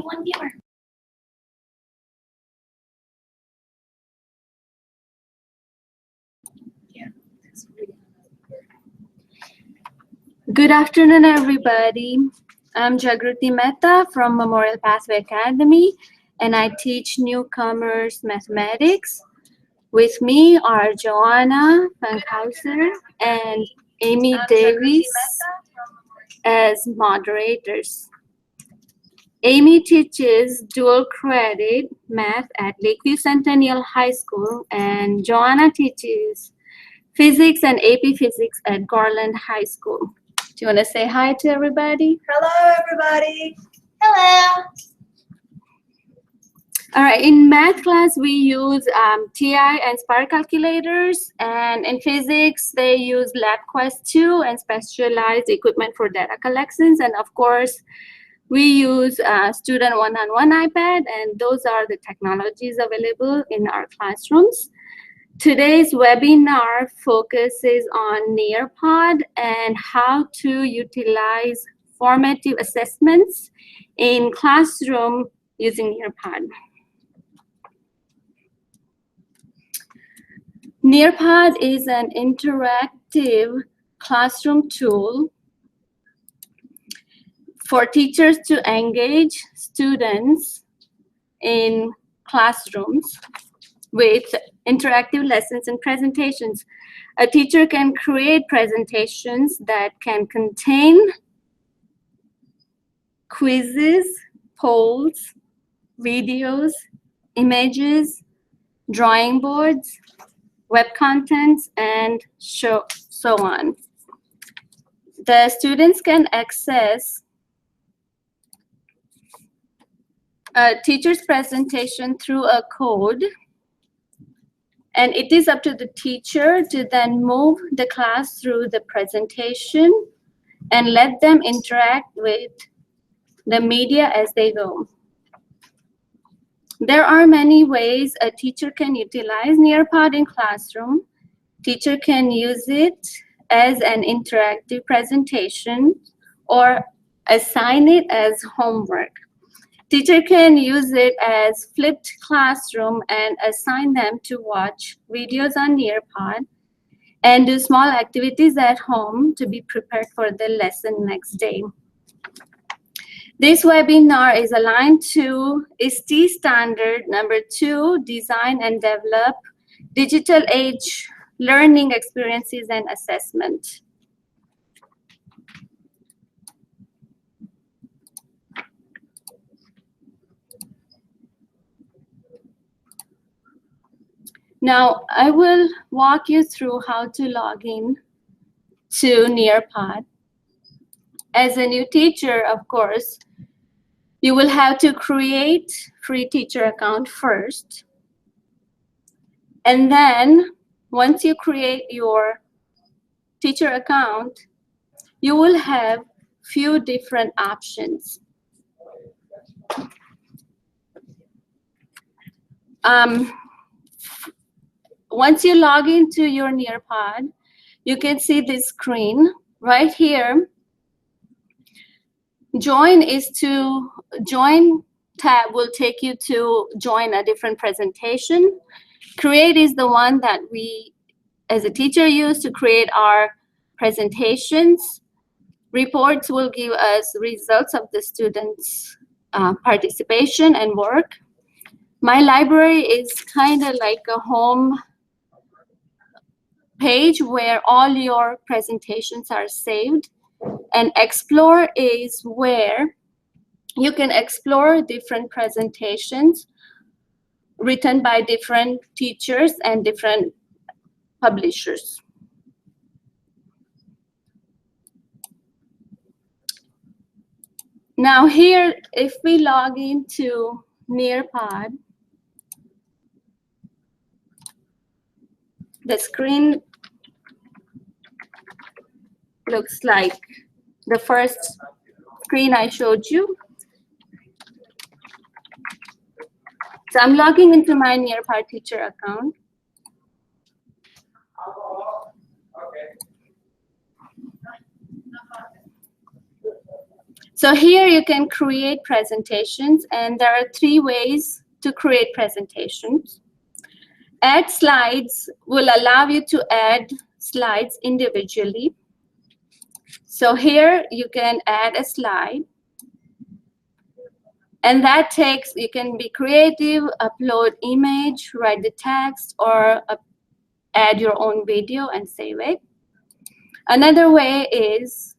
one viewer. Good afternoon, everybody. I'm Jagruti Mehta from Memorial Pathway Academy, and I teach newcomers mathematics. With me are Joanna Fankhauser and Amy Davies as moderators. Amy teaches dual credit math at Lakeview Centennial High School, and Joanna teaches physics and AP Physics at Garland High School. Do you want to say hi to everybody? Hello, everybody. Hello. All right, in math class, we use TI and Spark calculators, and in physics, they use LabQuest 2 and specialized equipment for data collections, and of course, we use student one-on-one iPad, and those are the technologies available in our classrooms. Today's webinar focuses on Nearpod and how to utilize formative assessments in classroom using Nearpod. Nearpod is an interactive classroom tool for teachers to engage students in classrooms with interactive lessons and presentations. A teacher can create presentations that can contain quizzes, polls, videos, images, drawing boards, web contents, and so on. The students can access a teacher's presentation through a code, and it is up to the teacher to then move the class through the presentation and let them interact with the media as they go. There are many ways a teacher can utilize Nearpod in classroom. Teacher can use it as an interactive presentation or assign it as homework. Teacher can use it as flipped classroom and assign them to watch videos on Nearpod and do small activities at home to be prepared for the lesson next day. This webinar is aligned to ISTE standard number 2, design and develop digital age learning experiences and assessment. Now, I will walk you through how to log in to Nearpod. As a new teacher, of course, you will have to create free teacher account first. And then once you create your teacher account, you will have few different options. Once you log into your Nearpod, you can see this screen right here. Join tab will take you to join a different presentation. Create is the one that we as a teacher use to create our presentations. Reports will give us results of the students' participation and work. My library is kind of like a home page where all your presentations are saved. And Explore is where you can explore different presentations written by different teachers and different publishers. Now here, if we log into Nearpod, the screen looks like the first screen I showed you. So I'm logging into my Nearpod teacher account. So here you can create presentations, and there are 3 ways to create presentations. Add slides will allow you to add slides individually. So here you can add a slide, and that takes, you can be creative, upload image, write the text, or add your own video and save it. Another way is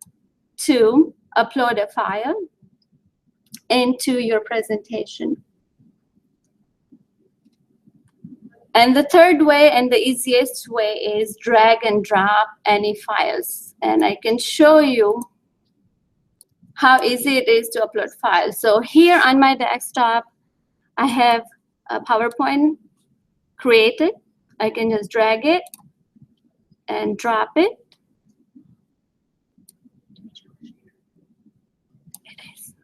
to upload a file into your presentation. And the third way, and the easiest way, is drag and drop any files. And I can show you how easy it is to upload files. So here on my desktop, I have a PowerPoint created. I can just drag it and drop it. It is.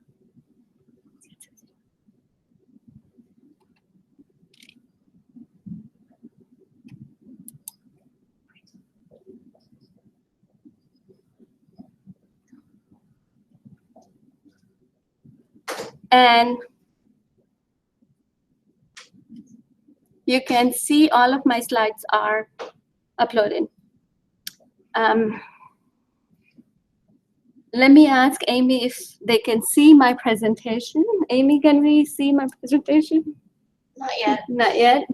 And you can see all of my slides are uploaded. Let me ask Amy if they can see my presentation. Amy, can we see my presentation? Not yet. Not yet.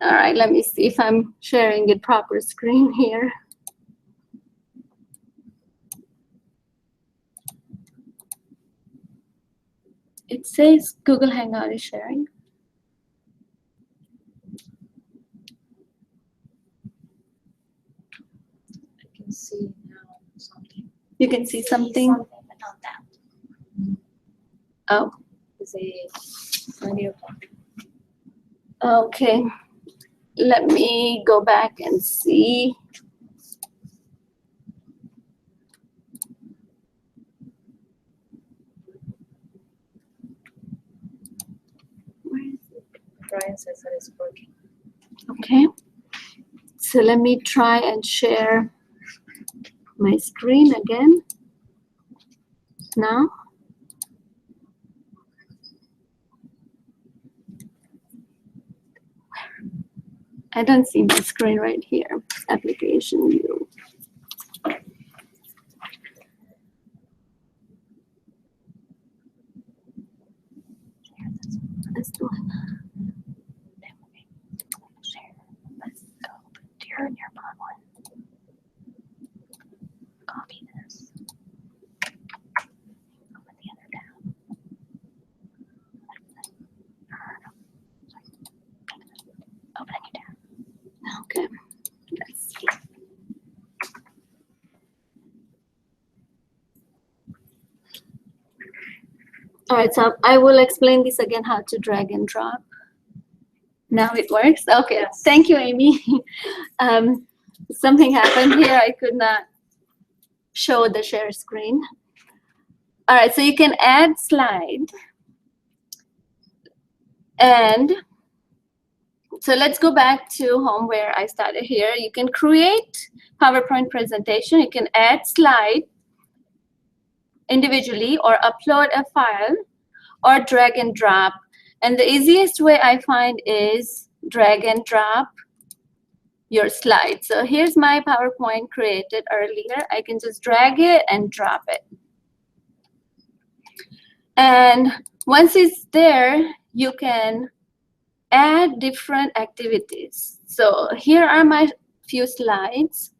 All right, let me see if I'm sharing a proper screen here. It says Google Hangout is sharing. I can see now something. You can see something? But not that. Oh, It's a Nearpod. okay. Let me go back and see. Brian says that it's working. Okay. So let me try and share my screen again. Now. I don't see my screen right here. Application view. Let's do it. Let's go to your Nearpod one. Copy this. Open the other tab. Open a new tab. Okay. Let's see. All right, so I will explain this again, how to drag and drop. Now it works? Okay, Yes. Thank you, Amy. Something happened here. I could not show the share screen. All right, so you can add slide. And so let's go back to home where I started here. You can create PowerPoint presentation. You can add slide individually or upload a file or drag and drop. And the easiest way I find is drag and drop your slide. So here's my PowerPoint created earlier. I can just drag it and drop it. And once it's there, you can add different activities. So here are my few slides.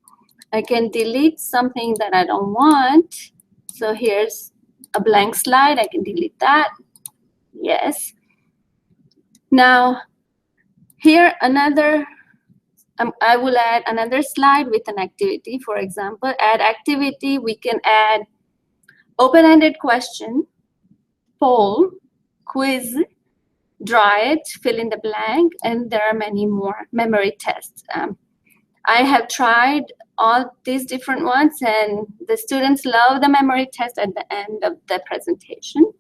I can delete something that I don't want. So here's a blank slide. I can delete that. Yes. Now, here another, I will add another slide with an activity. For example, add activity, we can add open-ended question, poll, quiz, draw it, fill in the blank, and there are many more memory tests. I have tried all these different ones, and the students love the memory test at the end of the presentation.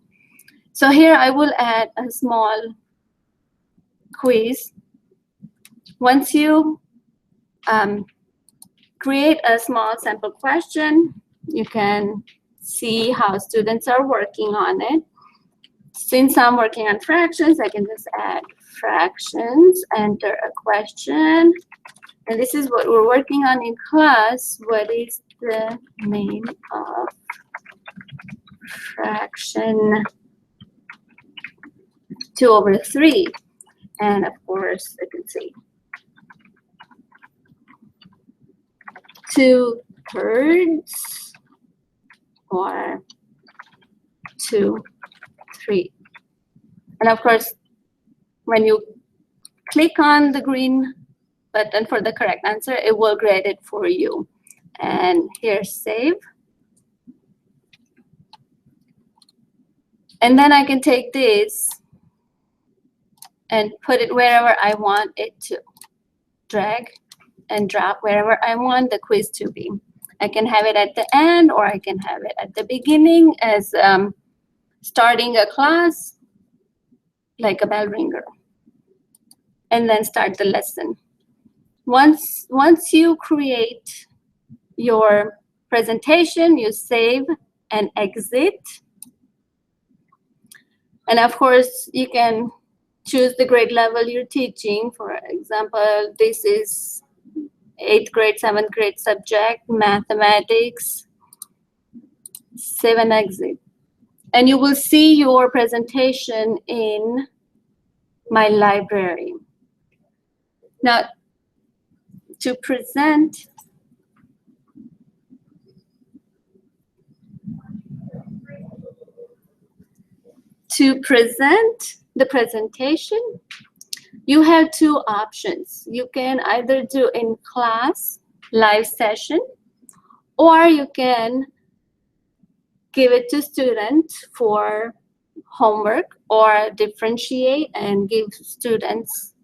So here I will add a small quiz. Once you create a small sample question, you can see how students are working on it. Since I'm working on fractions, I can just add fractions, enter a question. And this is what we're working on in class. What is the name of fraction 2/3? And of course, I can say 2/3 or 2/3. And of course, when you click on the green button for the correct answer, it will grade it for you. And here's save. And then I can take this and put it wherever I want it to. Drag and drop wherever I want the quiz to be. I can have it at the end, or I can have it at the beginning as starting a class, like a bell ringer. And then start the lesson. Once you create your presentation, you save and exit. And of course, you can choose the grade level you're teaching. For example, this is 8th grade, 7th grade subject, mathematics. Save and exit. And you will see your presentation in my library. Now, to present the presentation, you have two options. You can either do in class, live session, or you can give it to students for homework, or differentiate and give students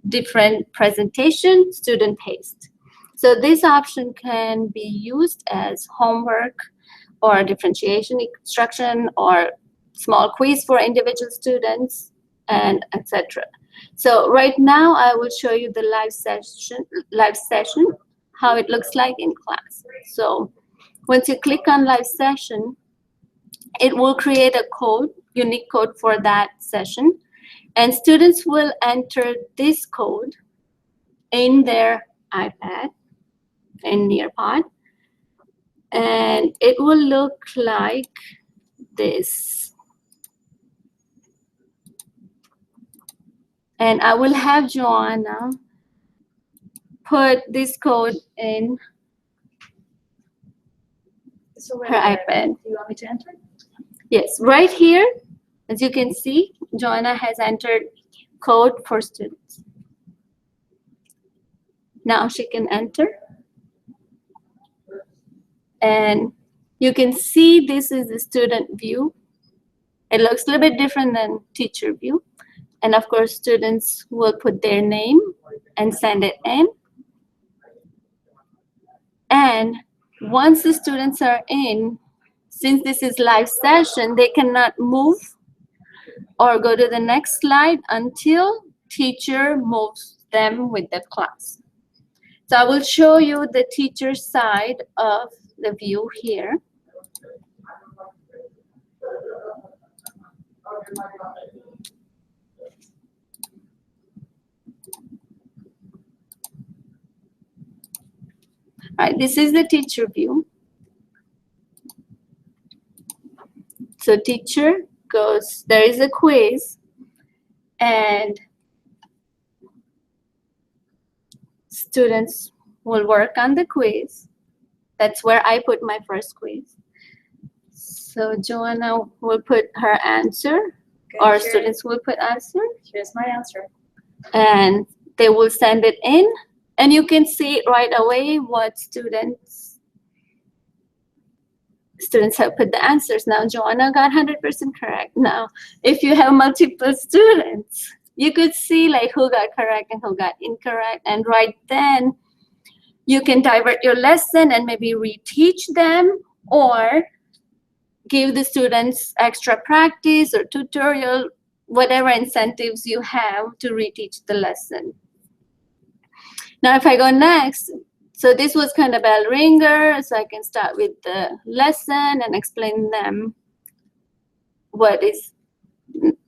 different presentation, student taste. So this option can be used as homework or differentiation instruction or small quiz for individual students, and etc. So right now I will show you the live session, how it looks like in class. So once you click on live session, it will create a code, unique code for that session. And students will enter this code in their iPad in Nearpod. And it will look like this. And I will have Joanna put this code in her iPad. Do you want me to enter? Yes, right here, as you can see, Joanna has entered code for students. Now she can enter. And you can see this is the student view. It looks a little bit different than teacher view. And of course, students will put their name and send it in. And once the students are in, since this is live session, they cannot move or go to the next slide until teacher moves them with the class. So I will show you the teacher side of the view here. All right, this is the teacher view. So teacher goes, there is a quiz, and students will work on the quiz. That's where I put my first quiz. So Joanna will put her answer, or students will put answer. Here's my answer. And they will send it in. And you can see right away what students have put the answers. Now, Joanna got 100% correct. Now, if you have multiple students, you could see like who got correct and who got incorrect. And right then, you can divert your lesson and maybe reteach them, or give the students extra practice or tutorial, whatever incentives you have to reteach the lesson. Now, if I go next, So this was kind of bell ringer, so I can start with the lesson and explain them what is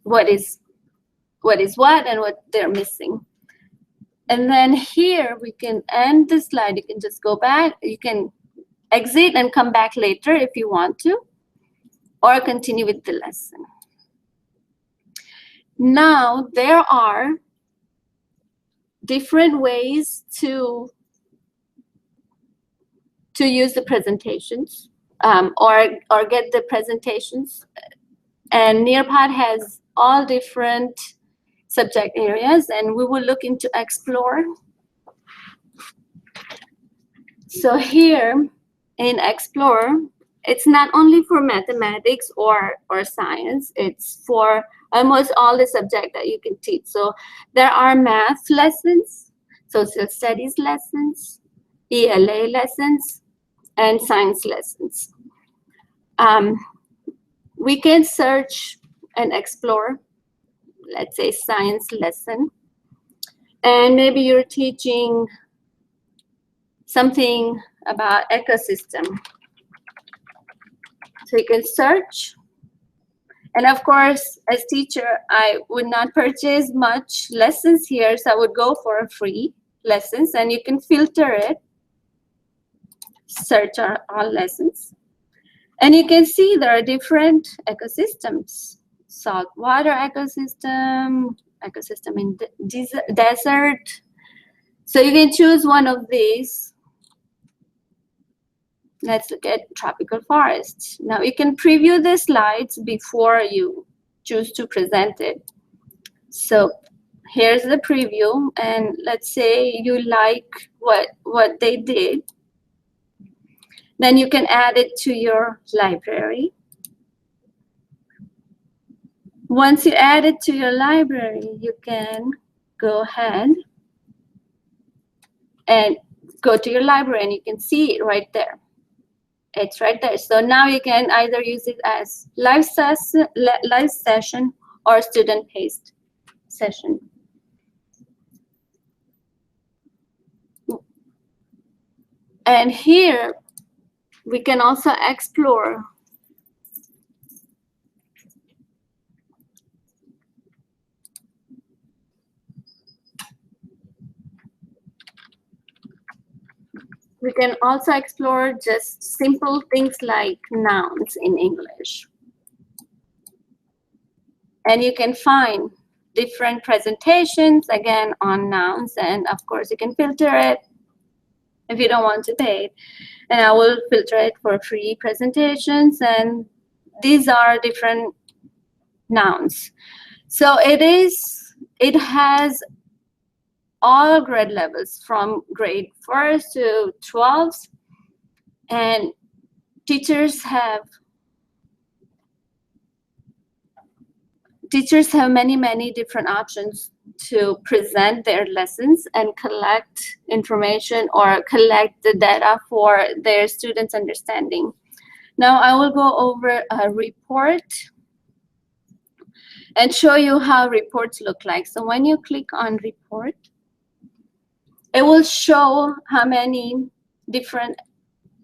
what and what they're missing. And then here we can end the slide. You can just go back. You can exit and come back later if you want to, or continue with the lesson. Now there are different ways to use the presentations or get the presentations. And Nearpod has all different subject areas, and we will look into Explore. So here in Explore, it's not only for mathematics or science, it's for almost all the subjects that you can teach. So there are math lessons, social studies lessons, ELA lessons, and science lessons. We can search and explore, let's say, science lesson, and maybe you're teaching something about ecosystem. So you can search. And of course, as teacher, I would not purchase much lessons here, so I would go for free lessons, and you can filter it, search all lessons. And you can see there are different ecosystems: saltwater ecosystem, ecosystem in desert. So you can choose one of these. Let's look at tropical forests. Now you can preview the slides before you choose to present it. So here's the preview, and let's say you like what they did. Then you can add it to your library. Once you add it to your library, you can go ahead and go to your library, and you can see it right there. It's right there. So now you can either use it as live session or student-paced session. And here we can also explore just simple things like nouns in English. And you can find different presentations, again, on nouns. And of course, you can filter it if you don't want to pay it. And I will filter it for free presentations. And these are different nouns. So it has all grade levels from grade 1st to 12th. And teachers have many different options to present their lessons and collect information or collect the data for their students' understanding. Now I will go over a report and show you how reports look like. So when you click on report, it will show how many different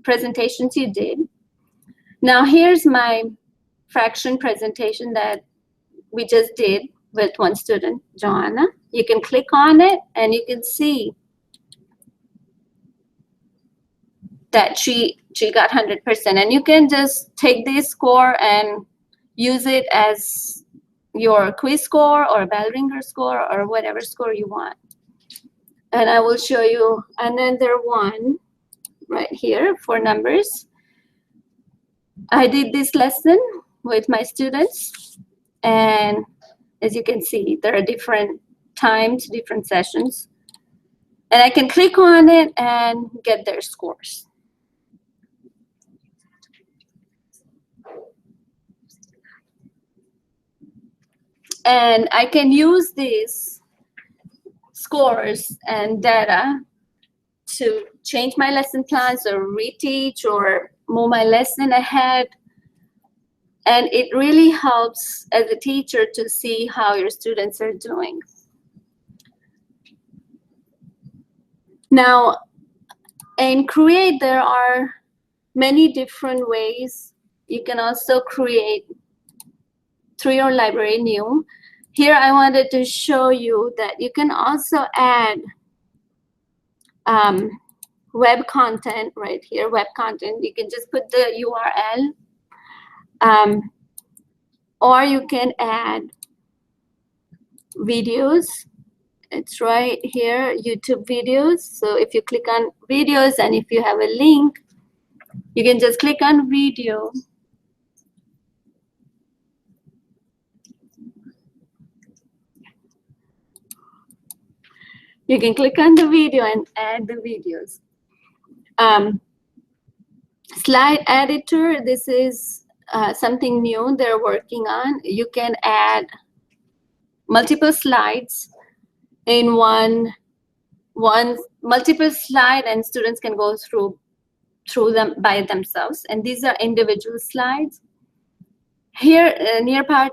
presentations you did. Now here's my fraction presentation that we just did with one student, Joanna. You can click on it and you can see that she got 100%. And you can just take this score and use it as your quiz score or bell ringer score or whatever score you want. And I will show you another one right here for numbers. I did this lesson with my students, and as you can see, there are different times, different sessions. And I can click on it and get their scores. And I can use these scores and data to change my lesson plans or reteach or move my lesson ahead. And it really helps as a teacher to see how your students are doing. Now, And create, there are many different ways. You can also create through your library new. Here I wanted to show you that you can also add web content right here, web content. You can just put the URL, or you can add videos. It's right here, YouTube videos. So if you click on videos and if you have a link, you can just click on video. You can click on the video and add the videos. Slide editor, this is something new they're working on. You can add multiple slides in one multiple slide, and students can go through them by themselves. And these are individual slides. Here, Nearpod,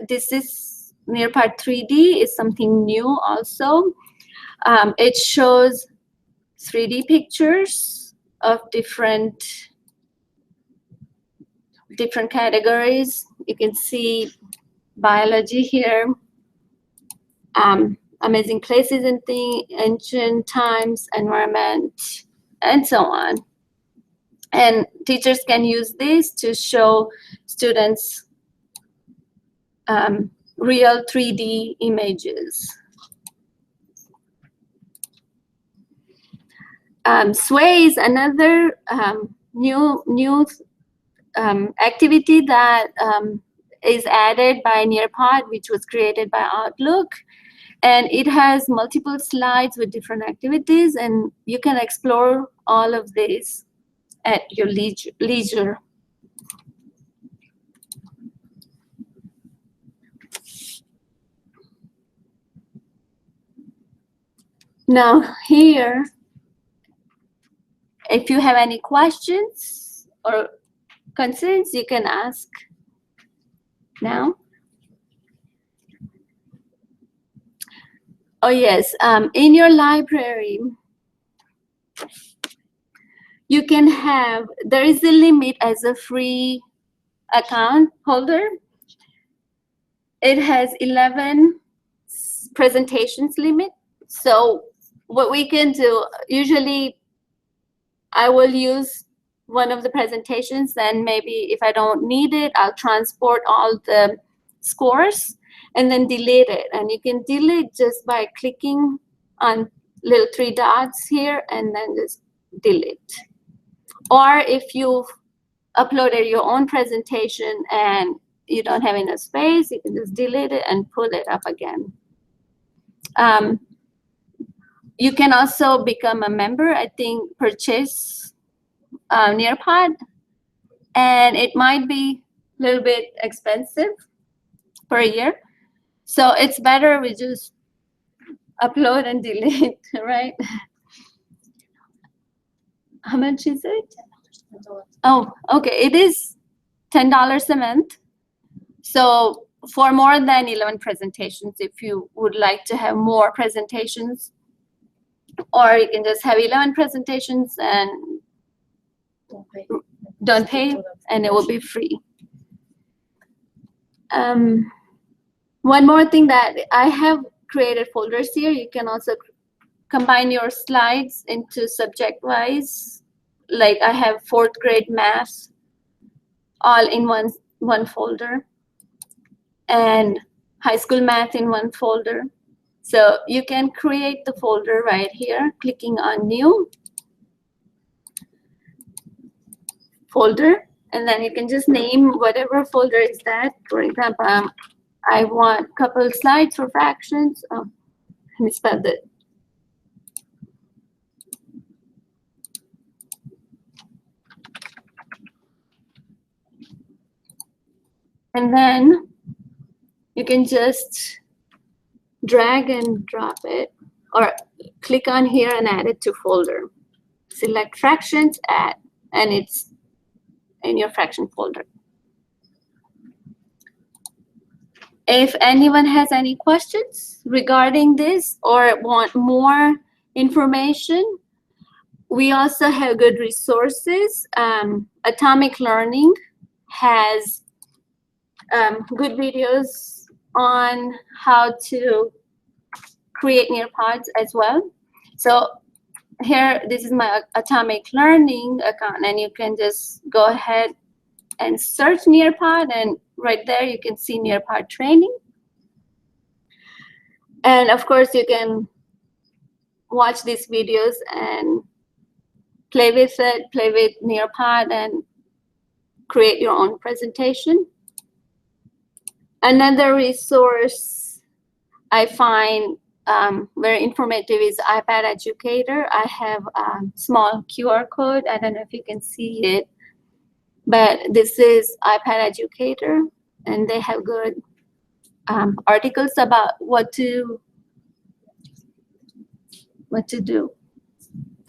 this is Nearpod 3D is something new also. It shows 3D pictures of different categories. You can see biology here, amazing places and things, ancient times, environment, and so on. And teachers can use this to show students real 3D images. Sway is another new activity that is added by Nearpod, which was created by Outlook. And it has multiple slides with different activities, and you can explore all of these at your leisure. Now here, if you have any questions or concerns, you can ask now. Oh yes, in your library, you can have, there is a limit as a free account holder. It has 11 presentations limit. So what we can do, usually I will use one of the presentations, and maybe if I don't need it, I'll transport all the scores and then delete it. And you can delete just by clicking on little 3 dots here and then just delete. Or if you've uploaded your own presentation and you don't have enough space, you can just delete it and pull it up again. You can also become a member, I think, purchase Nearpod, and it might be a little bit expensive per year. So it's better we just upload and delete, right? How much is it? Oh, okay. It is $10 a month. So for more than 11 presentations, if you would like to have more presentations, or you can just have 11 presentations and don't pay, and it will be free. One more thing that I have created folders here. You can also combine your slides into subject-wise. Like I have 4th grade math all in one folder, and high school math in one folder. So you can create the folder right here, clicking on new folder, and then you can just name whatever folder is that. For example, I want a couple slides for fractions. Oh, I misspelled it. And then you can just drag and drop it, or click on here and add it to folder. Select fractions, add, and it's in your fraction folder. If anyone has any questions regarding this or want more information, we also have good resources. Atomic Learning has good videos on how to create Nearpods as well. So here, this is my Atomic Learning account, and you can just go ahead and search Nearpod, and right there you can see Nearpod training. And of course, you can watch these videos and play with it, play with Nearpod, and create your own presentation. Another resource I find very informative is iPad Educator. I have a small QR code. I don't know if you can see it, but this is iPad Educator, and they have good articles about what to do.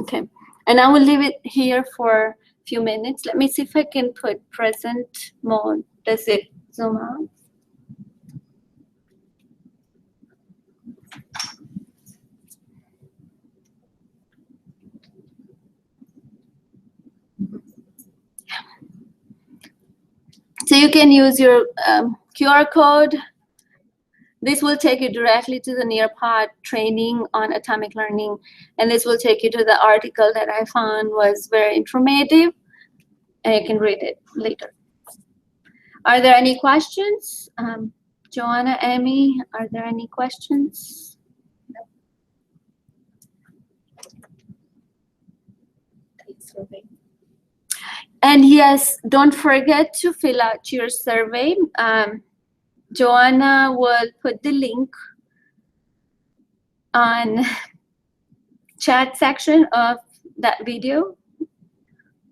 Okay, and I will leave it here for a few minutes. Let me see if I can put present mode. Does it zoom out? So you can use your QR code. This will take you directly to the Nearpod training on atomic learning, and this will take you to the article that I found was very informative, and you can read it later. Are there any questions? Joanna, Amy, are there any questions? And yes, don't forget to fill out your survey. Joanna will put the link on chat section of that video.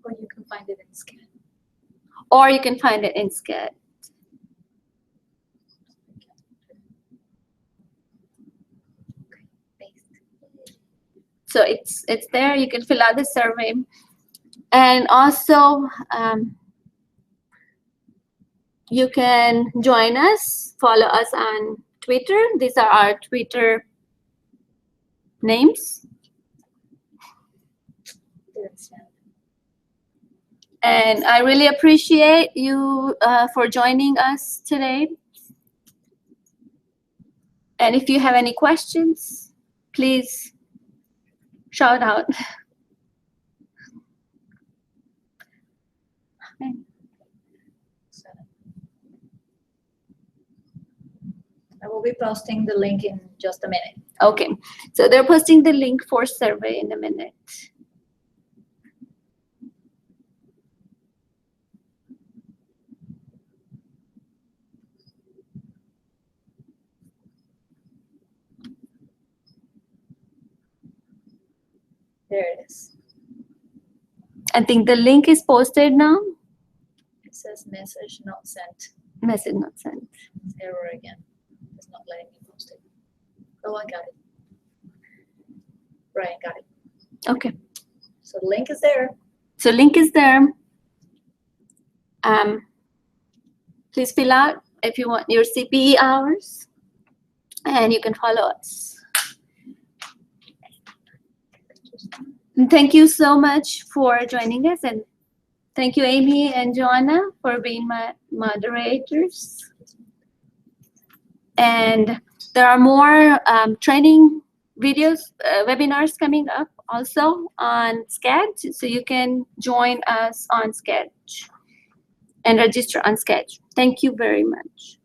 Or you can find it in Scan. Or you can find it in SCAD. So it's there. You can fill out the survey. And also, you can join us, follow us on Twitter. These are our Twitter names. And I really appreciate you for joining us today. And if you have any questions, please shout out. I will be posting the link in just a minute. Okay, so they're posting the link for survey in a minute. There it is. I think the link is posted now. It says message not sent. Message not sent. It's error again. It's not letting me post it. Oh, I got it. Brian got it. Okay. So the link is there. So link is there. Please fill out if you want your CPE hours, and you can follow us. And thank you so much for joining us, and thank you, Amy and Joanna, for being my moderators. And there are more training videos, webinars coming up also on Sketch, so you can join us on Sketch and register on Sketch. Thank you very much.